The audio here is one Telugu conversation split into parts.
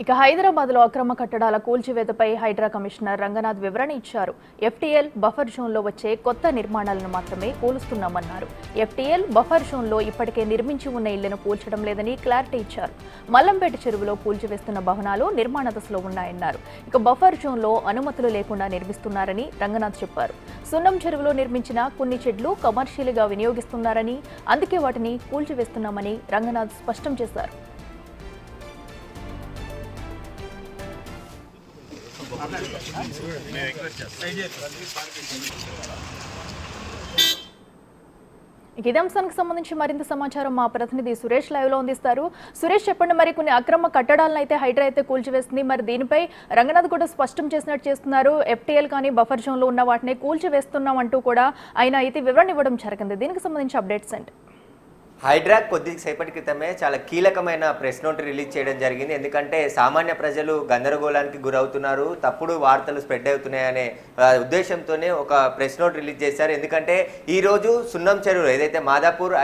ఇక హైదరాబాద్లో అక్రమ కట్టడాల కూల్చివేతపై హైడ్రా కమిషనర్ రంగనాథ్ వివరణ ఇచ్చారు. ఎఫ్టీఎల్ బఫర్ జోన్లో వచ్చే కొత్త నిర్మాణాలను మాత్రమే కూలుస్తున్నామన్నారు. ఎఫ్టీఎల్ బఫర్ జోన్లో ఇప్పటికే నిర్మించి ఉన్న ఇళ్లను కూల్చడం లేదని క్లారిటీ ఇచ్చారు. మల్లంపేట చెరువులో కూల్చివేస్తున్న భవనాలు నిర్మాణ దశలో ఉన్నాయన్నారు. ఇక బఫర్ జోన్లో అనుమతులు లేకుండా నిర్మిస్తున్నారని రంగనాథ్ చెప్పారు. సున్నం చెరువులో నిర్మించిన కొన్ని షెడ్లు కమర్షియల్గా వినియోగిస్తున్నారని, అందుకే వాటిని కూల్చివేస్తున్నామని రంగనాథ్ స్పష్టం చేశారు. ఇదే అంశానికి సంబంధించి మరింత సమాచారం మా ప్రతినిధి సురేష్ లైవ్ లో అందిస్తారు. సురేష్, చెప్పండి, మరి కొన్ని అక్రమ కట్టడాలను అయితే హైడ్రా అయితే కూల్చివేస్తుంది. మరి దీనిపై రంగనాథ్ కూడా స్పష్టం చేసినట్టు చేస్తున్నారు. ఎఫ్టీఎల్ కానీ బఫర్ జోన్ లో ఉన్న వాటిని కూల్చివేస్తున్నాం అంటూ కూడా ఆయన అయితే వివరణ ఇవ్వడం జరిగింది. దీనికి సంబంధించి అప్డేట్స్ ఏంటి? హైడ్రా కొద్దిసేపటి క్రితమే చాలా కీలకమైన ప్రెస్ నోట్ రిలీజ్ చేయడం జరిగింది. ఎందుకంటే సామాన్య ప్రజలు గందరగోళానికి గురవుతున్నారు, తప్పుడు వార్తలు స్ప్రెడ్ అవుతున్నాయనే ఉద్దేశంతోనే ఒక ప్రెస్ నోట్ రిలీజ్ చేశారు. ఎందుకంటే ఈరోజు సున్నం చెరువు ఏదైతే మాదాపూర్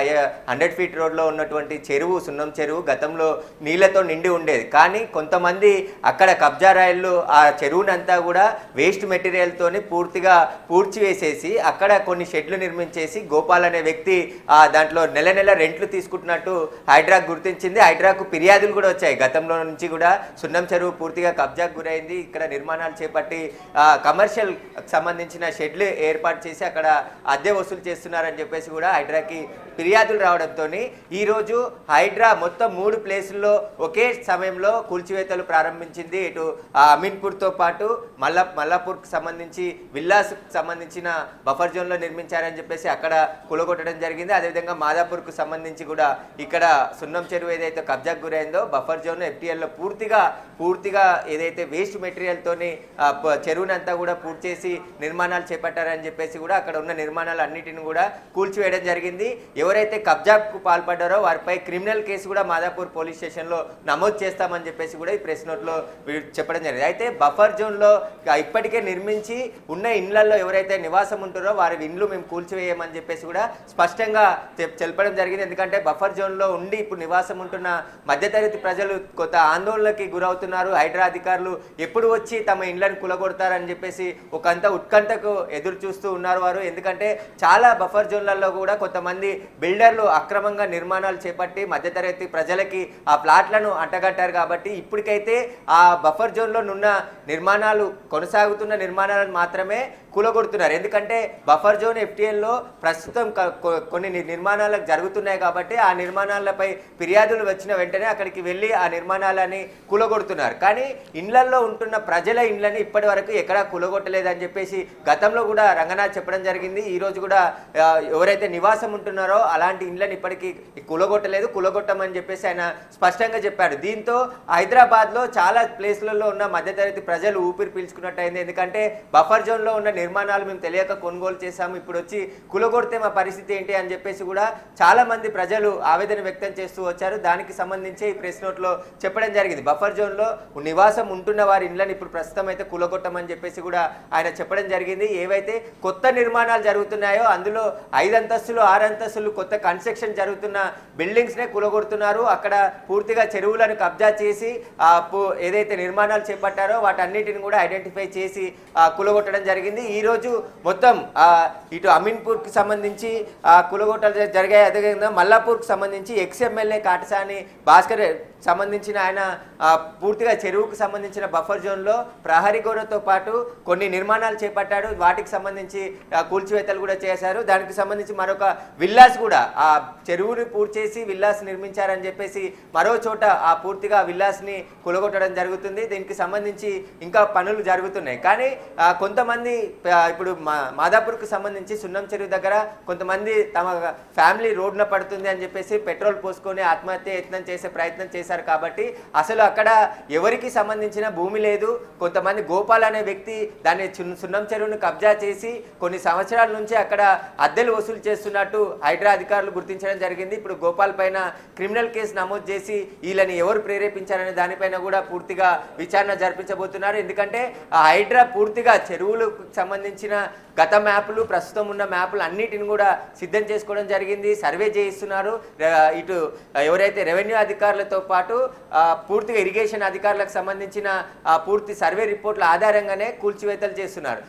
100 ఫీట్ రోడ్లో ఉన్నటువంటి చెరువు, సున్నం చెరువు గతంలో నీళ్లతో నిండి ఉండేది. కానీ కొంతమంది అక్కడ కబ్జా రాయళ్ళు ఆ చెరువునంతా కూడా వేస్ట్ మెటీరియల్తోని పూర్తిగా పూడ్చివేసేసి అక్కడ కొన్ని షెడ్లు నిర్మించేసి గోపాల్ అనే వ్యక్తి దాంట్లో నెల నెల రెంట్లు తీసుకుంటున్నట్టు హైడ్రాకు గుర్తించింది. హైడ్రాకు ఫిర్యాదులు కూడా వచ్చాయి. గతంలో నుంచి కూడా సున్నం చెరువు పూర్తిగా కబ్జాకు గురైంది. ఇక్కడ నిర్మాణాలు చేపట్టి కమర్షియల్ సంబంధించిన షెడ్లు ఏర్పాటు చేసి అక్కడ అద్దె వసూలు చేస్తున్నారని చెప్పేసి కూడా హైడ్రాకి ఫిర్యాదులు రావడంతో ఈరోజు హైడ్రా మొత్తం 3 ప్లేసుల్లో ఒకే సమయంలో కూల్చివేతలు ప్రారంభించింది. ఇటు అమీన్పూర్తో పాటు మల్లాపూర్కి సంబంధించి విల్లాస్కి సంబంధించిన బఫర్ జోన్లో నిర్మించారని చెప్పేసి అక్కడ కూలగొట్టడం జరిగింది. అదేవిధంగా మాదాపూర్కు సంబంధించి కూడా ఇక్కడ సున్నం చెరువు ఏదైతే కబ్జాకు గురైందో బఫర్ జోన్ ఎఫ్టీఎల్లో పూర్తిగా ఏదైతే వేస్ట్ మెటీరియల్తోని చెరువునంతా కూడా పూర్తి చేసి నిర్మాణాలు చేపట్టారని చెప్పేసి కూడా అక్కడ ఉన్న నిర్మాణాలు అన్నిటిని కూడా కూల్చివేయడం జరిగింది. ఎవరైతే కబ్జాకు పాల్పడ్డారో వారిపై క్రిమినల్ కేసు కూడా మాదాపూర్ పోలీస్ స్టేషన్లో నమోదు చేస్తామని చెప్పేసి కూడా ఈ ప్రెస్ నోట్లో చెప్పడం జరిగింది. అయితే బఫర్ జోన్లో ఇప్పటికే నిర్మించి ఉన్న ఇండ్లలో ఎవరైతే నివాసం ఉంటారో వారి ఇండ్లు మేము కూల్చివేయమని చెప్పేసి కూడా స్పష్టంగా తెలపడం జరిగింది. ఎందుకంటే బఫర్ జోన్లో ఉండి ఇప్పుడు నివాసం ఉంటున్న మధ్యతరగతి ప్రజలు కొత్త ఆందోళనకి గురవుతున్నారు. హైడ్రా అధికారులు ఎప్పుడు వచ్చి తమ ఇండ్లను కూలగొడతారని చెప్పేసి ఒకంత ఉత్కంఠకు ఎదురు చూస్తూ ఉన్నారు వారు. ఎందుకంటే చాలా బఫర్ జోన్లలో కూడా కొంతమంది బిల్డర్లు అక్రమంగా నిర్మాణాలు చేపట్టి మధ్యతరగతి ప్రజలకి ఆ ప్లాట్లను అంటగట్టారు. కాబట్టి ఇప్పటికైతే ఆ బఫర్ జోన్లో ఉన్న నిర్మాణాలు కొనసాగుతున్న నిర్మాణాలను మాత్రమే కూలగొడుతున్నారు. ఎందుకంటే బఫర్ జోన్ ఎఫ్టీఎల్లో ప్రస్తుతం కొన్ని నిర్మాణాలకు జరుగుతున్నాయి కాబట్టి ఆ నిర్మాణాలపై ఫిర్యాదులు వచ్చిన వెంటనే అక్కడికి వెళ్ళి ఆ నిర్మాణాలని కూలగొడుతున్నారు. కానీ ఇండ్లల్లో ఉంటున్న ప్రజల ఇండ్లని ఇప్పటి వరకు ఎక్కడా కూలగొట్టలేదని చెప్పేసి గతంలో కూడా రంగనాథ్ చెప్పడం జరిగింది. ఈరోజు కూడా ఎవరైతే నివాసం ఉంటున్నారో అలాంటి ఇండ్లను ఇప్పటికీ కూలగొట్టమని చెప్పేసి ఆయన స్పష్టంగా చెప్పారు. దీంతో హైదరాబాద్లో చాలా ప్లేస్లలో ఉన్న మధ్యతరగతి ప్రజలు ఊపిరి పీల్చుకున్నట్టు అయింది. ఎందుకంటే బఫర్ జోన్లో ఉన్న నిర్మాణాలు మేము తెలియక కొనుగోలు చేశాము, ఇప్పుడు వచ్చి కూలగొడితే మా పరిస్థితి ఏంటి అని చెప్పేసి కూడా చాలా మంది ప్రజలు ఆవేదన వ్యక్తం చేస్తూ వచ్చారు. దానికి సంబంధించి ఈ ప్రెస్ నోట్లో చెప్పడం జరిగింది. బఫర్ జోన్లో నివాసం ఉంటున్న వారి ఇండ్లను ఇప్పుడు ప్రస్తుతం అయితే కూలగొట్టమని చెప్పేసి కూడా ఆయన చెప్పడం జరిగింది. ఏవైతే కొత్త నిర్మాణాలు జరుగుతున్నాయో అందులో 5 అంతస్తులు 6 అంతస్తులు కొత్త కన్స్ట్రక్షన్ జరుగుతున్న బిల్డింగ్స్నే కూలగొడుతున్నారు. అక్కడ పూర్తిగా చెరువులను కబ్జా చేసి ఏదైతే నిర్మాణాలు చేపట్టారో వాటన్నిటిని కూడా ఐడెంటిఫై చేసి కూలగొట్టడం జరిగింది. ఈరోజు మొత్తం ఇటు అమీన్పూర్కి సంబంధించి కూలగొట్టలు జరిగాయి. అదేవిధంగా మల్లాపూర్కి సంబంధించి ఎక్స్ఎమ్మెల్యే కాటసాని భాస్కర్ సంబంధించిన ఆయన పూర్తిగా చెరువుకు సంబంధించిన బఫర్ జోన్లో ప్రహరీ గోడతో పాటు కొన్ని నిర్మాణాలు చేపట్టాడు. వాటికి సంబంధించి కూల్చివేతలు కూడా చేశారు. దానికి సంబంధించి మరొక విల్లాస్ కూడా ఆ చెరువుని పూర్తి చేసి విల్లాస్ నిర్మించారని చెప్పేసి మరో చోట ఆ పూర్తిగా విల్లాస్ని కూలగొట్టడం జరుగుతుంది. దీనికి సంబంధించి ఇంకా పనులు జరుగుతున్నాయి. కానీ కొంతమంది ఇప్పుడు మాదాపూర్కి సంబంధించి సున్నం చెరువు దగ్గర కొంతమంది తమ ఫ్యామిలీ రోడ్న పడుతుంది అని చెప్పేసి పెట్రోల్ పోసుకొని ఆత్మహత్య యత్నం చేసే ప్రయత్నం చేశారు. కాబట్టి అసలు అక్కడ ఎవరికి సంబంధించిన భూమి లేదు. కొంతమంది గోపాల్ అనే వ్యక్తి దాన్ని సున్నం చెరువును కబ్జా చేసి కొన్ని సంవత్సరాల నుంచి అక్కడ అద్దెలు వసూలు చేస్తున్నట్టు హైడ్రా అధికారులు గుర్తించడం జరిగింది. ఇప్పుడు గోపాల్ పైన క్రిమినల్ కేసు నమోదు చేసి వీళ్ళని ఎవరు ప్రేరేపించారనే దానిపైన కూడా పూర్తిగా విచారణ జరిపించబోతున్నారు. ఎందుకంటే హైడ్రా పూర్తిగా చెరువులకు సంబంధించిన గత మ్యాప్లు ప్రస్తుతం ఉన్న మ్యాప్లు అన్నిటిని కూడా సిద్ధం చేసుకోవడం జరిగింది. సర్వే చేయిస్తున్నారు. ఇటు ఎవరైతే రెవెన్యూ అధికారులతో పాటు పాటు పూర్తిగా ఇరిగేషన్ అధికారులకు సంబంధించిన పూర్తి సర్వే రిపోర్ట్ల ఆధారంగానే కూల్చివేతలు చేస్తున్నారు.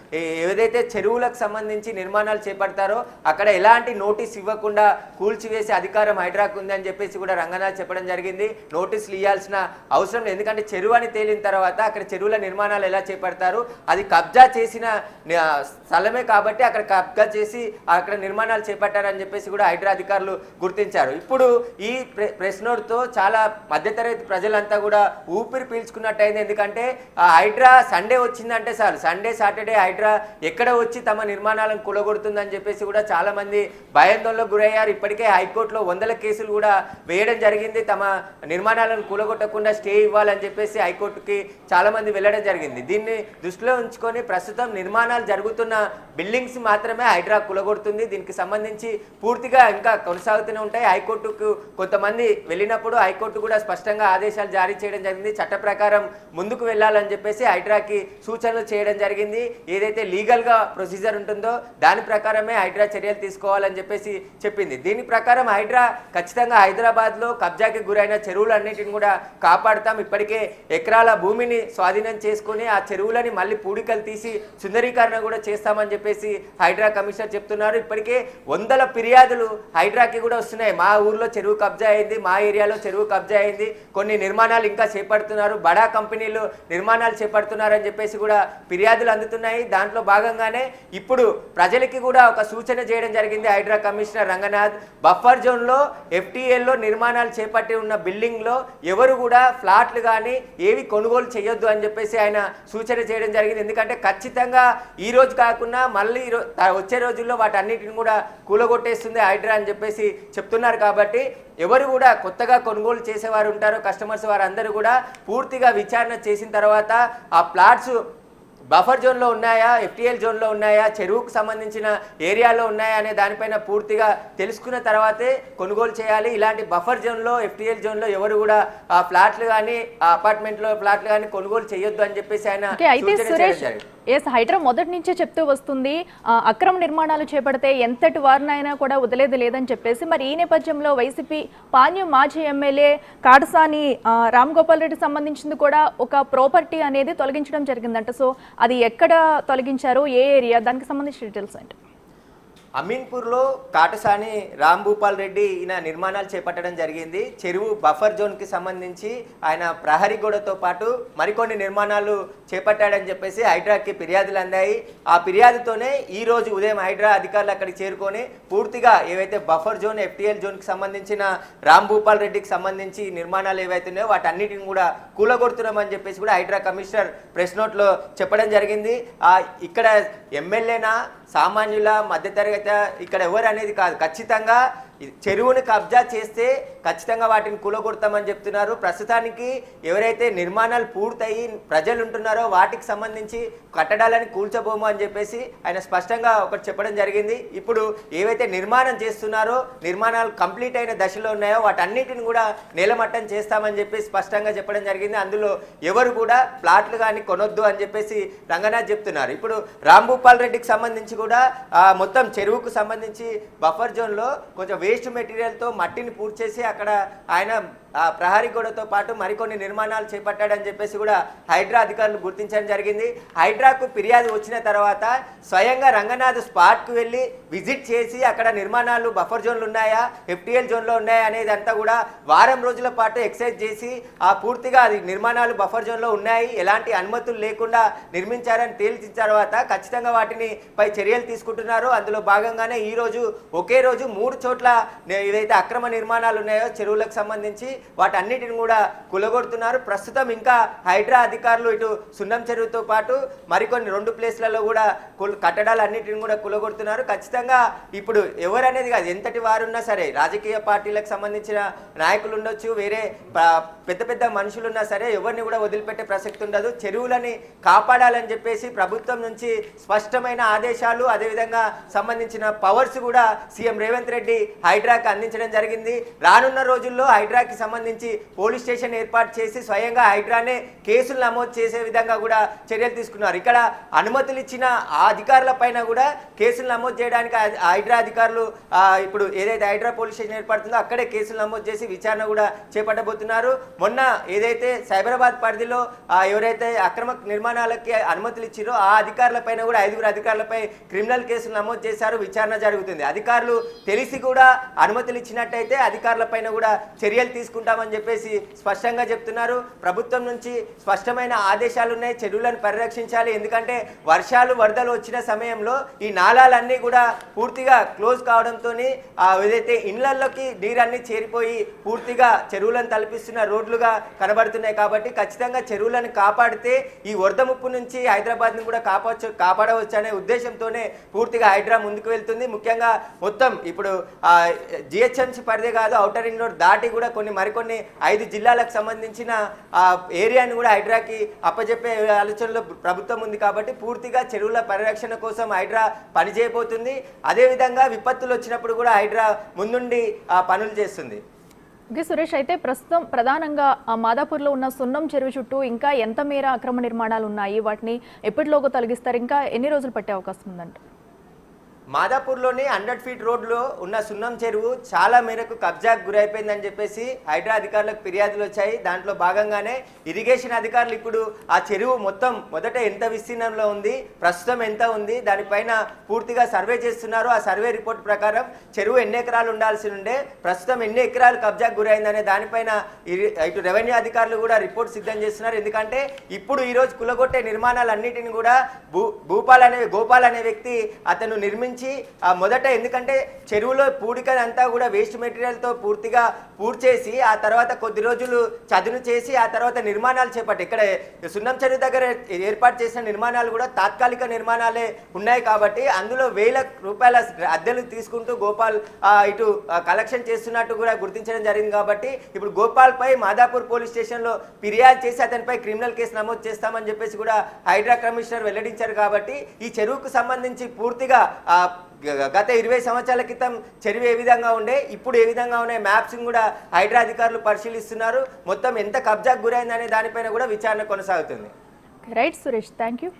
ఏదైతే చెరువులకు సంబంధించి నిర్మాణాలు చేపడతారో అక్కడ ఎలాంటి నోటీస్ ఇవ్వకుండా కూల్చివేసే అధికారం హైడ్రాకు ఉందని చెప్పేసి కూడా రంగనాథ్ చెప్పడం జరిగింది. నోటీసులు ఇవ్వాల్సిన అవసరం లేదు, ఎందుకంటే చెరువు అని తేలిన తర్వాత అక్కడ చెరువుల నిర్మాణాలు ఎలా చేపడతారు, అది కబ్జా చేసిన స్థలమే కాబట్టి అక్కడ కబ్జా చేసి అక్కడ నిర్మాణాలు చేపట్టారని చెప్పేసి కూడా హైడ్రా అధికారులు గుర్తించారు. ఇప్పుడు ఈ ప్రెస్ నోట్తో చాలా మధ్యతరగతి ప్రజలంతా కూడా ఊపిరి పీల్చుకున్నట్టయింది. ఎందుకంటే హైడ్రా సండే వచ్చిందంటే సార్ సండే సాటర్డే హైడ్రా ఎక్కడ వచ్చి తమ నిర్మాణాలను కూలగొడుతుందని చెప్పేసి కూడా చాలా మంది భయాందోళనకు గురయ్యారు. ఇప్పటికే హైకోర్టులో 100 కేసులు కూడా వేయడం జరిగింది. తమ నిర్మాణాలను కూలగొట్టకుండా స్టే ఇవ్వాలని చెప్పేసి హైకోర్టుకి చాలా మంది వెళ్ళడం జరిగింది. దీన్ని దృష్టిలో ఉంచుకొని ప్రస్తుతం నిర్మాణాలు జరుగుతున్న బిల్డింగ్స్ మాత్రమే హైడ్రా కూలగొడుతుంది. దీనికి సంబంధించి పూర్తిగా ఇంకా కొనసాగుతూనే ఉంటాయి. హైకోర్టుకు కొంతమంది వెళ్ళినప్పుడు హైకోర్టు కూడా స్పష్టంగా ఆదేశాలు జారీ చేయడం జరిగింది. చట్ట ప్రకారం ముందుకు వెళ్ళాలని చెప్పేసి హైడ్రాకి సూచనలు చేయడం జరిగింది. ఏదైతే లీగల్గా ప్రొసీజర్ ఉంటుందో దాని ప్రకారమే హైడ్రా చర్యలు తీసుకోవాలని చెప్పేసి చెప్పింది. దీని ప్రకారం హైడ్రా ఖచ్చితంగా హైదరాబాద్లో కబ్జాకి గురైన చెరువులన్నింటిని కూడా కాపాడుతాం, ఇప్పటికే ఎకరాల భూమిని స్వాధీనం చేసుకుని ఆ చెరువులని మళ్ళీ పూడికలు తీసి సుందరీకరణ కూడా చేస్తామని చెప్పేసి హైడ్రా కమిషనర్ చెప్తున్నారు. ఇప్పటికే 100 ఫిర్యాదులు హైడ్రాకి కూడా వస్తున్నాయి. మా ఊర్లో చెరువు కబ్జా అయింది, మా ఏరియాలో చెరువు కబ్జా అయింది, కొన్ని నిర్మాణాలు ఇంకా చేపడుతున్నారు, బడా కంపెనీలు నిర్మాణాలు చేపడుతున్నారని చెప్పేసి కూడా ఫిర్యాదులు అందుతున్నాయి. దాంట్లో భాగంగానే ఇప్పుడు ప్రజలకి కూడా ఒక సూచన చేయడం జరిగింది హైడ్రా కమిషనర్ రంగనాథ్. బఫర్ జోన్లో FTLలో నిర్మాణాలు చేపట్టి ఉన్న బిల్డింగ్లో ఎవరు కూడా ఫ్లాట్లు కానీ ఏవి కొనుగోలు చేయొద్దు అని చెప్పేసి ఆయన సూచన చేయడం జరిగింది. ఎందుకంటే ఖచ్చితంగా ఈ రోజు కాకుండా మళ్ళీ వచ్చే రోజుల్లో వాటన్నిటిని కూడా కూలగొట్టేస్తుంది హైడ్రా అని చెప్పేసి చెప్తున్నారు. కాబట్టి ఎవరు కూడా కొత్తగా కొనుగోలు చేసేవారు ఉంటారో కస్టమర్స్ వారందరూ కూడా పూర్తిగా విచారణ చేసిన తర్వాత ఆ ప్లాట్స్ బఫర్ జోన్లో ఉన్నాయా, FTL జోన్లో ఉన్నాయా, చెరువుకు సంబంధించిన ఏరియాలో ఉన్నాయా అనే దానిపైన పూర్తిగా తెలుసుకున్న తర్వాతే కొనుగోలు చేయాలి. ఇలాంటి బఫర్ జోన్లో FTL జోన్లో ఎవరు కూడా ఆ ఫ్లాట్లు కానీ ఆ అపార్ట్మెంట్లో ఫ్లాట్లు కానీ కొనుగోలు చేయొద్దు అని చెప్పేసి ఆయన హైడ్రా మొదటి నుంచే చెప్తూ వస్తుంది అక్రమ నిర్మాణాలు చేపడితే ఎంతటి వారినైనా కూడా వదిలేది లేదని చెప్పేసి. మరి ఈ నేపథ్యంలో వైసీపీ పాణ్యం మాజీ ఎమ్మెల్యే కాటసాని రామ్ గోపాల్ రెడ్డికి సంబంధించింది కూడా ఒక ప్రాపర్టీ అనేది తొలగించడం జరిగిందంట. సో అది ఎక్కడ తొలగించారు, ఏ ఏరియా, దానికి సంబంధించిన డీటెయిల్స్ అంటే అమీన్పూర్లో కాటసాని రామ్ భూపాల్ రెడ్డి ఈయన నిర్మాణాలు చేపట్టడం జరిగింది. చెరువు బఫర్ జోన్కి సంబంధించి ఆయన ప్రహరీ గోడతో పాటు మరికొన్ని నిర్మాణాలు చేపట్టాడని చెప్పేసి హైడ్రాకి ఫిర్యాదులు అందాయి. ఆ ఫిర్యాదుతోనే ఈ రోజు ఉదయం హైడ్రా అధికారులు అక్కడికి చేరుకొని పూర్తిగా ఏవైతే బఫర్ జోన్ FTL జోన్కి సంబంధించిన రామ్ భూపాల్ రెడ్డికి సంబంధించి నిర్మాణాలు ఏవైతే ఉన్నాయో వాటన్నిటిని కూడా కూలగొడుతున్నామని చెప్పేసి కూడా హైడ్రా కమిషనర్ ప్రెస్ నోట్లో చెప్పడం జరిగింది. ఇక్కడ ఎమ్మెల్యేనా సామాన్యుల మధ్యతరగతి ఇక్కడ ఎవరు అనేది కాదు, ఖచ్చితంగా చెరువుని కబ్జా చేస్తే ఖచ్చితంగా వాటిని కూలగొడతామని చెప్తున్నారు. ప్రస్తుతానికి ఎవరైతే నిర్మాణాలు పూర్తయి ప్రజలు ఉంటున్నారో వాటికి సంబంధించి కట్టడాలని కూల్చబోము అని చెప్పేసి ఆయన స్పష్టంగా ఒకటి చెప్పడం జరిగింది. ఇప్పుడు ఏవైతే నిర్మాణం చేస్తున్నారో నిర్మాణాలు కంప్లీట్ అయిన దశలో ఉన్నాయో వాటన్నిటిని కూడా నేలమట్టం చేస్తామని చెప్పి స్పష్టంగా చెప్పడం జరిగింది. అందులో ఎవరు కూడా ప్లాట్లు కానీ కొనొద్దు అని చెప్పేసి రంగనాథ్ చెప్తున్నారు. ఇప్పుడు రామ్ భూపాల్ రెడ్డికి సంబంధించి కూడా మొత్తం చెరువుకు సంబంధించి బఫర్ జోన్లో కొంచెం వేస్ట్ మెటీరియల్తో మట్టిని పూర్తి చేసి అక్కడ ఆయన ప్రహరీ గోడతో పాటు మరికొన్ని నిర్మాణాలు చేపట్టాడని చెప్పేసి కూడా హైడ్రా అధికారులు గుర్తించడం జరిగింది. హైడ్రాకు ఫిర్యాదు వచ్చిన తర్వాత స్వయంగా రంగనాథ్ స్పాట్కు వెళ్ళి విజిట్ చేసి అక్కడ నిర్మాణాలు బఫర్ జోన్లు ఉన్నాయా, FTL జోన్లో ఉన్నాయా అనేది అంతా కూడా వారం రోజుల పాటు ఎక్సైజ్ చేసి పూర్తిగా అది నిర్మాణాలు బఫర్ జోన్లో ఉన్నాయి, ఎలాంటి అనుమతులు లేకుండా నిర్మించారని తేల్చిన తర్వాత ఖచ్చితంగా వాటిని పై చర్యలు తీసుకుంటున్నారు. అందులో భాగంగానే ఈ రోజు ఒకే రోజు 3 చోట్ల ఏదైతే అక్రమ నిర్మాణాలు ఉన్నాయో చెరువులకు సంబంధించి వాటన్నిటిని కూడా కూలగొడుతున్నారు. ప్రస్తుతం ఇంకా హైడ్రా అధికారులు ఇటు సున్నం చెరువుతో పాటు మరికొన్ని 2 ప్లేస్లలో కూడా కట్టడాలు అన్నిటిని కూడా కూలగొడుతున్నారు. ఖచ్చితంగా ఇప్పుడు ఎవరనేది కాదు, ఎంతటి వారున్నా సరే, రాజకీయ పార్టీలకు సంబంధించిన నాయకులు ఉండొచ్చు, వేరే పెద్ద పెద్ద మనుషులున్నా సరే ఎవరిని కూడా వదిలిపెట్టే ప్రసక్తి ఉండదు. చెరువులని కాపాడాలని చెప్పేసి ప్రభుత్వం నుంచి స్పష్టమైన ఆదేశాలు అదేవిధంగా సంబంధించిన పవర్స్ కూడా సీఎం రేవంత్ రెడ్డి హైడ్రాకి అందించడం జరిగింది. రానున్న రోజుల్లో హైడ్రాకి సంబంధించి పోలీస్ స్టేషన్ ఏర్పాటు చేసి స్వయంగా హైడ్రానే కేసులు నమోదు చేసే విధంగా కూడా చర్యలు తీసుకున్నారు. ఇక్కడ అనుమతులు ఇచ్చిన ఆ అధికారుల పైన కూడా కేసులు నమోదు చేయడానికి హైడ్రా అధికారులు ఇప్పుడు ఏదైతే హైడ్రా పోలీస్ స్టేషన్ ఏర్పడుతుందో అక్కడే కేసులు నమోదు చేసి విచారణ కూడా చేపట్టబోతున్నారు. మొన్న ఏదైతే సైబరాబాద్ పరిధిలో ఎవరైతే అక్రమ నిర్మాణాలకి అనుమతులు ఇచ్చారో ఆ అధికారుల పైన కూడా 5 అధికారులపై క్రిమినల్ కేసులు నమోదు చేశారు. విచారణ జరుగుతుంది. అధికారులు తెలిసి కూడా అనుమతులు ఇచ్చినట్టయితే అధికారుల పైన కూడా చర్యలు తీసుకుంటామని చెప్పేసి స్పష్టంగా చెప్తున్నారు. ప్రభుత్వం నుంచి స్పష్టమైన ఆదేశాలు ఉన్నాయి. చెరువులను పరిరక్షించాలి. ఎందుకంటే వర్షాలు వరదలు వచ్చిన సమయంలో ఈ నాలాలన్నీ కూడా పూర్తిగా క్లోజ్ కావడంతో ఏదైతే ఇళ్లలోకి నీరన్నీ చేరిపోయి పూర్తిగా చెరువులను తలపిస్తున్న రోడ్లుగా కనబడుతున్నాయి. కాబట్టి ఖచ్చితంగా చెరువులను కాపాడితే ఈ వరద ముప్పు నుంచి హైదరాబాద్ని కూడా కాపాడవచ్చు అనే ఉద్దేశంతోనే పూర్తిగా హైడ్రా ముందుకు వెళ్తుంది. ముఖ్యంగా మొత్తం ఇప్పుడు జిహెచ్ఎంసీ పరిధి కాదు, ఔటర్ రింగ్ రోడ్ దాటి కూడా మరికొన్ని 5 జిల్లాలకు సంబంధించిన ఏరియాని కూడా హైడ్రాకి అప్పచెప్పే ఆలోచనలో ప్రభుత్వం ఉంది. కాబట్టి పూర్తిగా చెరువుల పరిరక్షణ కోసం హైడ్రా పనిచేయబోతుంది. అదేవిధంగా విపత్తులు వచ్చినప్పుడు కూడా హైడ్రా ముందుండి పనులు చేస్తుంది. ఓకే సురేష్, అయితే ప్రస్తుతం ప్రధానంగా మాదాపూర్లో ఉన్న సున్నం చెరువు చుట్టూ ఇంకా ఎంత మేర అక్రమ నిర్మాణాలు ఉన్నాయి, వాటిని ఎప్పటిలోగా తొలగిస్తారు, ఇంకా ఎన్ని రోజులు పట్టే అవకాశం ఉందంట? మాదాపూర్లోని 100 ఫీట్ రోడ్లో ఉన్న సున్నం చెరువు చాలా మేరకు కబ్జాకు గురైపోయిందని చెప్పేసి హైడ్రా అధికారులకు ఫిర్యాదులు వచ్చాయి. దాంట్లో భాగంగానే ఇరిగేషన్ అధికారులు ఇప్పుడు ఆ చెరువు మొదట ఎంత విస్తీర్ణంలో ఉంది, ప్రస్తుతం ఎంత ఉంది, దానిపైన పూర్తిగా సర్వే చేస్తున్నారు. ఆ సర్వే రిపోర్ట్ ప్రకారం చెరువు ఎన్ని ఎకరాలు ఉండాల్సి ఉండే, ప్రస్తుతం ఎన్ని ఎకరాలు కబ్జాకు గురైందనే దానిపైన ఇటు రెవెన్యూ అధికారులు కూడా రిపోర్ట్ సిద్ధం చేస్తున్నారు. ఎందుకంటే ఇప్పుడు ఈరోజు కులగొట్టే నిర్మాణాలన్నిటిని కూడా గోపాల్ అనే వ్యక్తి అతను నిర్మించి మొదట, ఎందుకంటే చెరువులో పూడికదంతా కూడా వేస్ట్ మెటీరియల్తో పూర్తిగా పూడ్చేసి ఆ తర్వాత కొద్ది రోజులు చదును చేసి ఆ తర్వాత నిర్మాణాలు చేపట్టి ఇక్కడ సున్నం చెరువు దగ్గర ఏర్పాటు చేసిన నిర్మాణాలు కూడా తాత్కాలిక నిర్మాణాలే ఉన్నాయి. కాబట్టి అందులో 1000 రూపాయల అద్దెలు తీసుకుంటూ గోపాల్ ఇటు కలెక్షన్ చేస్తున్నట్టు కూడా గుర్తించడం జరిగింది. కాబట్టి ఇప్పుడు గోపాల్ పై మాదాపూర్ పోలీస్ స్టేషన్లో ఫిర్యాదు చేసి అతనిపై క్రిమినల్ కేసు నమోదు చేస్తామని చెప్పేసి కూడా హైడ్రా కమిషనర్ వెల్లడించారు. కాబట్టి ఈ చెరువుకు సంబంధించి పూర్తిగా గత 20 సంవత్సరాల క్రితం చెరువు ఏ విధంగా ఉండే, ఇప్పుడు ఏ విధంగా ఉన్నాయి మ్యాప్స్ కూడా హైడ్రా అధికారులు పరిశీలిస్తున్నారు. మొత్తం ఎంత కబ్జాకు గురైందనే దానిపైన కూడా విచారణ కొనసాగుతుంది. Right Suresh, thank you.